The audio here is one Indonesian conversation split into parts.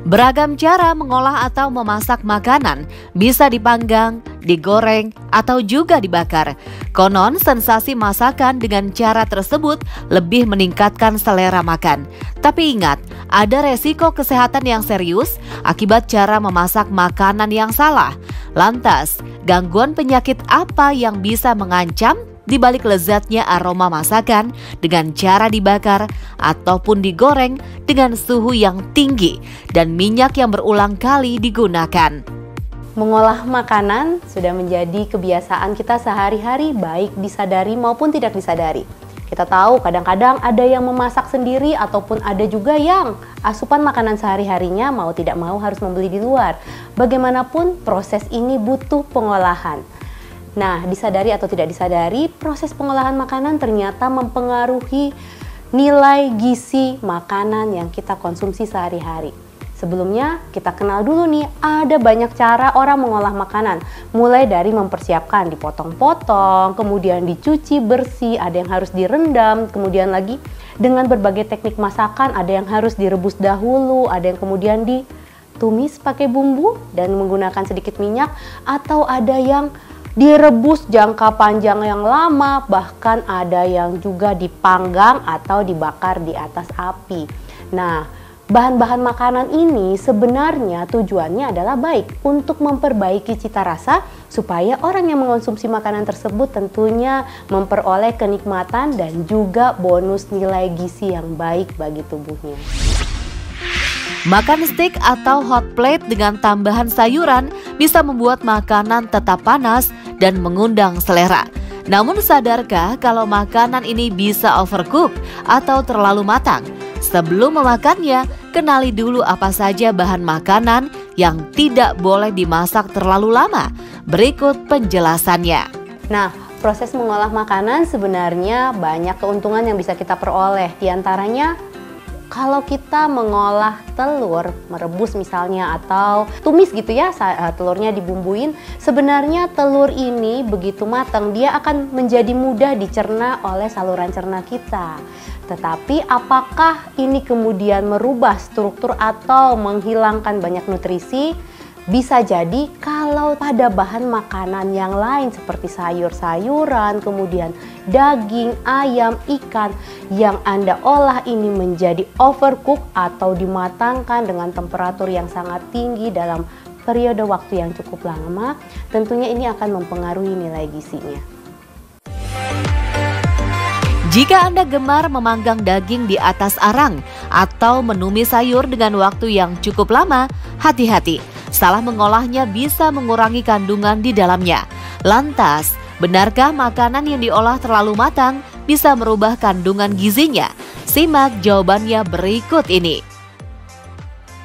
Beragam cara mengolah atau memasak makanan, bisa dipanggang, digoreng, atau juga dibakar. Konon sensasi masakan dengan cara tersebut lebih meningkatkan selera makan. Tapi ingat, ada resiko kesehatan yang serius akibat cara memasak makanan yang salah. Lantas, gangguan penyakit apa yang bisa mengancam di balik lezatnya aroma masakan dengan cara dibakar ataupun digoreng dengan suhu yang tinggi dan minyak yang berulang kali digunakan? Mengolah makanan sudah menjadi kebiasaan kita sehari-hari, baik disadari maupun tidak disadari. Kita tahu kadang-kadang ada yang memasak sendiri ataupun ada juga yang asupan makanan sehari-harinya mau tidak mau harus membeli di luar. Bagaimanapun proses ini butuh pengolahan. Nah, disadari atau tidak disadari, proses pengolahan makanan ternyata mempengaruhi nilai gizi makanan yang kita konsumsi sehari-hari. Sebelumnya, kita kenal dulu nih, ada banyak cara orang mengolah makanan. Mulai dari mempersiapkan, dipotong-potong, kemudian dicuci bersih, ada yang harus direndam, kemudian lagi dengan berbagai teknik masakan, ada yang harus direbus dahulu, ada yang kemudian ditumis pakai bumbu dan menggunakan sedikit minyak, atau ada yang direbus jangka panjang yang lama, bahkan ada yang juga dipanggang atau dibakar di atas api. Nah, bahan-bahan makanan ini sebenarnya tujuannya adalah baik untuk memperbaiki cita rasa supaya orang yang mengonsumsi makanan tersebut tentunya memperoleh kenikmatan dan juga bonus nilai gizi yang baik bagi tubuhnya. Makan steak atau hot plate dengan tambahan sayuran bisa membuat makanan tetap panas dan mengundang selera. Namun sadarkah kalau makanan ini bisa overcook atau terlalu matang? Sebelum memakannya, kenali dulu apa saja bahan makanan yang tidak boleh dimasak terlalu lama. Berikut penjelasannya. Nah, proses mengolah makanan sebenarnya banyak keuntungan yang bisa kita peroleh. Di antaranya, kalau kita mengolah telur, merebus misalnya atau tumis gitu ya, telurnya dibumbuin, sebenarnya telur ini begitu matang dia akan menjadi mudah dicerna oleh saluran cerna kita. Tetapi apakah ini kemudian merubah struktur atau menghilangkan banyak nutrisi? Bisa jadi kalau pada bahan makanan yang lain seperti sayur-sayuran, kemudian daging, ayam, ikan yang Anda olah ini menjadi overcook atau dimatangkan dengan temperatur yang sangat tinggi dalam periode waktu yang cukup lama, tentunya ini akan mempengaruhi nilai gizinya. Jika Anda gemar memanggang daging di atas arang atau menumis sayur dengan waktu yang cukup lama, hati-hati. Salah mengolahnya bisa mengurangi kandungan di dalamnya. Lantas, benarkah makanan yang diolah terlalu matang bisa merubah kandungan gizinya? Simak jawabannya berikut ini.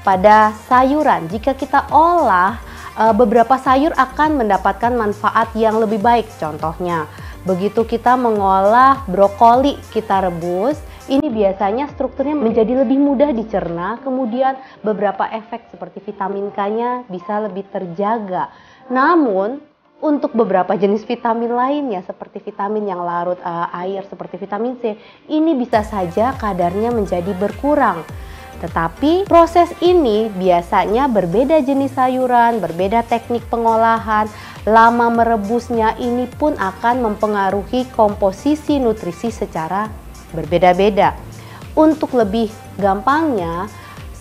Pada sayuran, jika kita olah, beberapa sayur akan mendapatkan manfaat yang lebih baik. Contohnya, begitu kita mengolah brokoli, kita rebus, ini biasanya strukturnya menjadi lebih mudah dicerna, kemudian beberapa efek seperti vitamin K-nya bisa lebih terjaga. Namun, untuk beberapa jenis vitamin lainnya seperti vitamin yang larut air seperti vitamin C, ini bisa saja kadarnya menjadi berkurang. Tetapi proses ini biasanya berbeda jenis sayuran, berbeda teknik pengolahan, lama merebusnya ini pun akan mempengaruhi komposisi nutrisi secara berbeda-beda. Untuk lebih gampangnya,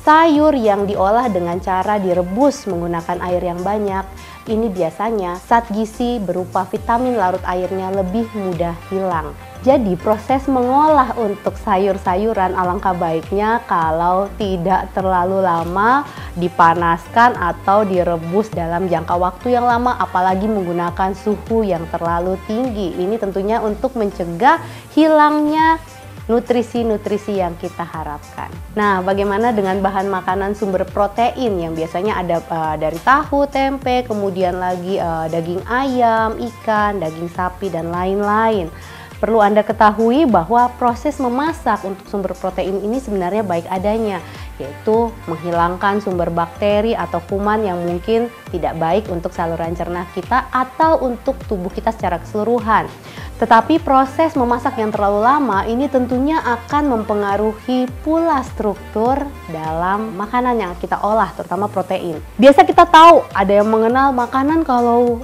sayur yang diolah dengan cara direbus menggunakan air yang banyak, ini biasanya zat gizi berupa vitamin larut airnya lebih mudah hilang. Jadi proses mengolah untuk sayur-sayuran alangkah baiknya kalau tidak terlalu lama dipanaskan atau direbus dalam jangka waktu yang lama, apalagi menggunakan suhu yang terlalu tinggi. Ini tentunya untuk mencegah hilangnya nutrisi-nutrisi yang kita harapkan. Nah, bagaimana dengan bahan makanan sumber protein yang biasanya ada dari tahu, tempe, kemudian lagi daging ayam, ikan, daging sapi, dan lain-lain. Perlu Anda ketahui bahwa proses memasak untuk sumber protein ini sebenarnya baik adanya, yaitu menghilangkan sumber bakteri atau kuman yang mungkin tidak baik untuk saluran cerna kita atau untuk tubuh kita secara keseluruhan. Tetapi proses memasak yang terlalu lama ini tentunya akan mempengaruhi pula struktur dalam makanan yang kita olah, terutama protein. Biasa kita tahu ada yang mengenal makanan kalau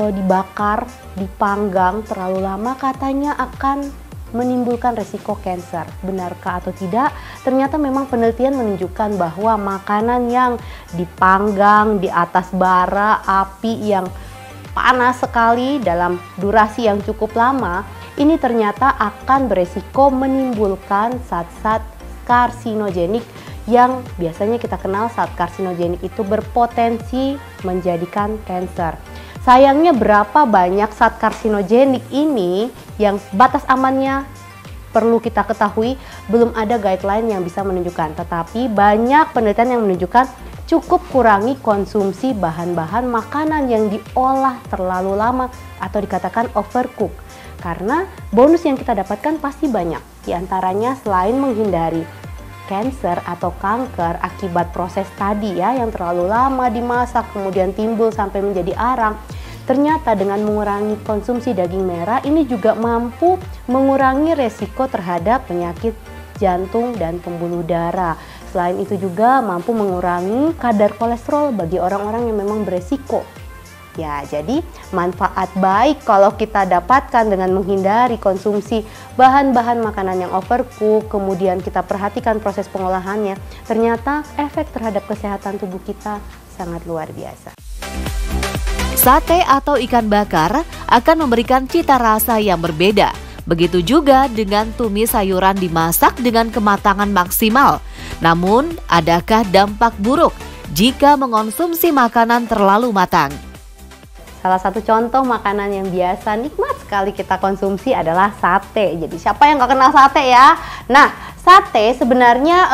dibakar, dipanggang terlalu lama katanya akan menimbulkan resiko kanker. Benarkah atau tidak? Ternyata memang penelitian menunjukkan bahwa makanan yang dipanggang di atas bara api yang panas sekali dalam durasi yang cukup lama, ini ternyata akan beresiko menimbulkan zat-zat karsinogenik yang biasanya kita kenal zat karsinogenik itu berpotensi menjadikan kanker. Sayangnya berapa banyak zat karsinogenik ini yang batas amannya perlu kita ketahui, belum ada guideline yang bisa menunjukkan. Tetapi banyak penelitian yang menunjukkan cukup kurangi konsumsi bahan-bahan makanan yang diolah terlalu lama atau dikatakan overcook. Karena bonus yang kita dapatkan pasti banyak. Di antaranya selain menghindari kanker atau kanker akibat proses tadi ya yang terlalu lama dimasak kemudian timbul sampai menjadi arang. Ternyata dengan mengurangi konsumsi daging merah ini juga mampu mengurangi resiko terhadap penyakit jantung dan pembuluh darah. Selain itu juga mampu mengurangi kadar kolesterol bagi orang-orang yang memang beresiko. Ya, jadi manfaat baik kalau kita dapatkan dengan menghindari konsumsi bahan-bahan makanan yang overcook, kemudian kita perhatikan proses pengolahannya, ternyata efek terhadap kesehatan tubuh kita sangat luar biasa. Sate atau ikan bakar akan memberikan cita rasa yang berbeda. Begitu juga dengan tumis sayuran dimasak dengan kematangan maksimal. Namun, adakah dampak buruk jika mengonsumsi makanan terlalu matang? Salah satu contoh makanan yang biasa nikmat sekali kita konsumsi adalah sate. Jadi siapa yang gak kenal sate ya? Nah, sate sebenarnya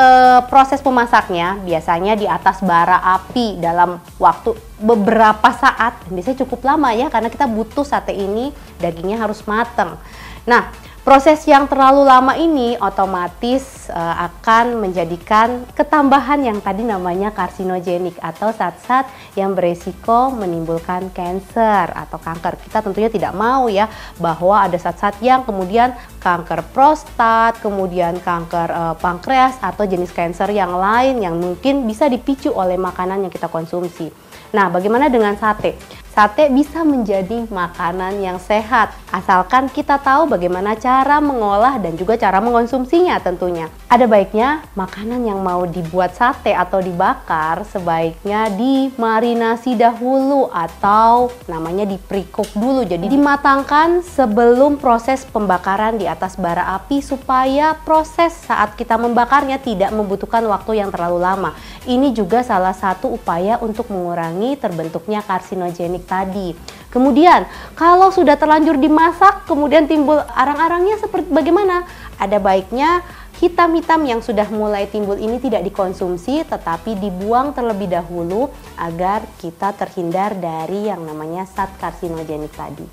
proses memasaknya biasanya di atas bara api dalam waktu beberapa saat. Biasanya cukup lama ya karena kita butuh sate ini dagingnya harus matang. Nah, proses yang terlalu lama ini otomatis akan menjadikan ketambahan yang tadi namanya karsinogenik atau zat-zat yang beresiko menimbulkan kanker atau kanker. Kita tentunya tidak mau ya bahwa ada zat-zat yang kemudian kanker prostat, kemudian kanker pankreas atau jenis kanker yang lain yang mungkin bisa dipicu oleh makanan yang kita konsumsi. Nah, bagaimana dengan sate? Sate bisa menjadi makanan yang sehat, asalkan kita tahu bagaimana cara mengolah dan juga cara mengonsumsinya tentunya. Ada baiknya makanan yang mau dibuat sate atau dibakar sebaiknya dimarinasi dahulu atau namanya di pre-cook dulu. Jadi dimatangkan sebelum proses pembakaran di atas bara api supaya proses saat kita membakarnya tidak membutuhkan waktu yang terlalu lama. Ini juga salah satu upaya untuk mengurangi terbentuknya karsinogenik tadi. Kemudian kalau sudah terlanjur dimasak kemudian timbul arang-arangnya seperti bagaimana? Ada baiknya hitam-hitam yang sudah mulai timbul ini tidak dikonsumsi tetapi dibuang terlebih dahulu agar kita terhindar dari yang namanya zat karsinogenik tadi.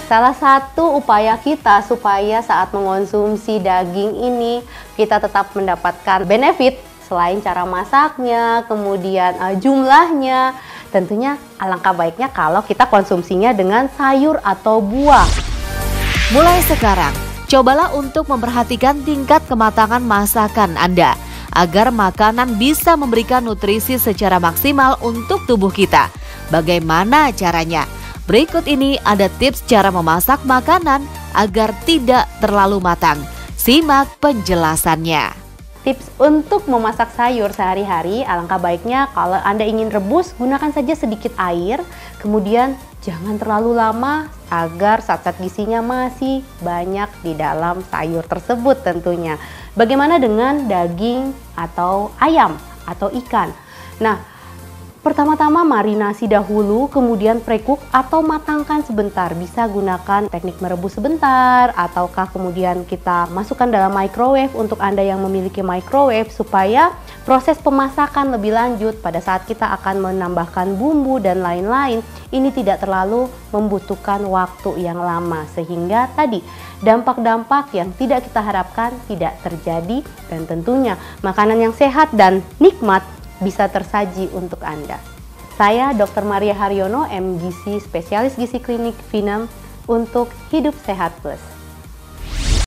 Salah satu upaya kita supaya saat mengonsumsi daging ini kita tetap mendapatkan benefit selain cara masaknya, kemudian jumlahnya, tentunya alangkah baiknya kalau kita konsumsinya dengan sayur atau buah. Mulai sekarang, cobalah untuk memperhatikan tingkat kematangan masakan Anda agar makanan bisa memberikan nutrisi secara maksimal untuk tubuh kita. Bagaimana caranya? Berikut ini ada tips cara memasak makanan agar tidak terlalu matang. Simak penjelasannya. Tips untuk memasak sayur sehari-hari, alangkah baiknya kalau Anda ingin rebus, gunakan saja sedikit air, kemudian jangan terlalu lama agar zat-zat gizinya masih banyak di dalam sayur tersebut tentunya. Bagaimana dengan daging atau ayam atau ikan? Nah, pertama-tama marinasi dahulu, kemudian pre-cook atau matangkan sebentar. Bisa gunakan teknik merebus sebentar, ataukah kemudian kita masukkan dalam microwave untuk Anda yang memiliki microwave supaya proses pemasakan lebih lanjut pada saat kita akan menambahkan bumbu dan lain-lain. Ini tidak terlalu membutuhkan waktu yang lama sehingga tadi dampak-dampak yang tidak kita harapkan tidak terjadi dan tentunya makanan yang sehat dan nikmat bisa tersaji untuk Anda. Saya Dr. Maria Haryono, MGC, Spesialis Gizi Klinik Vinem untuk Hidup Sehat Plus.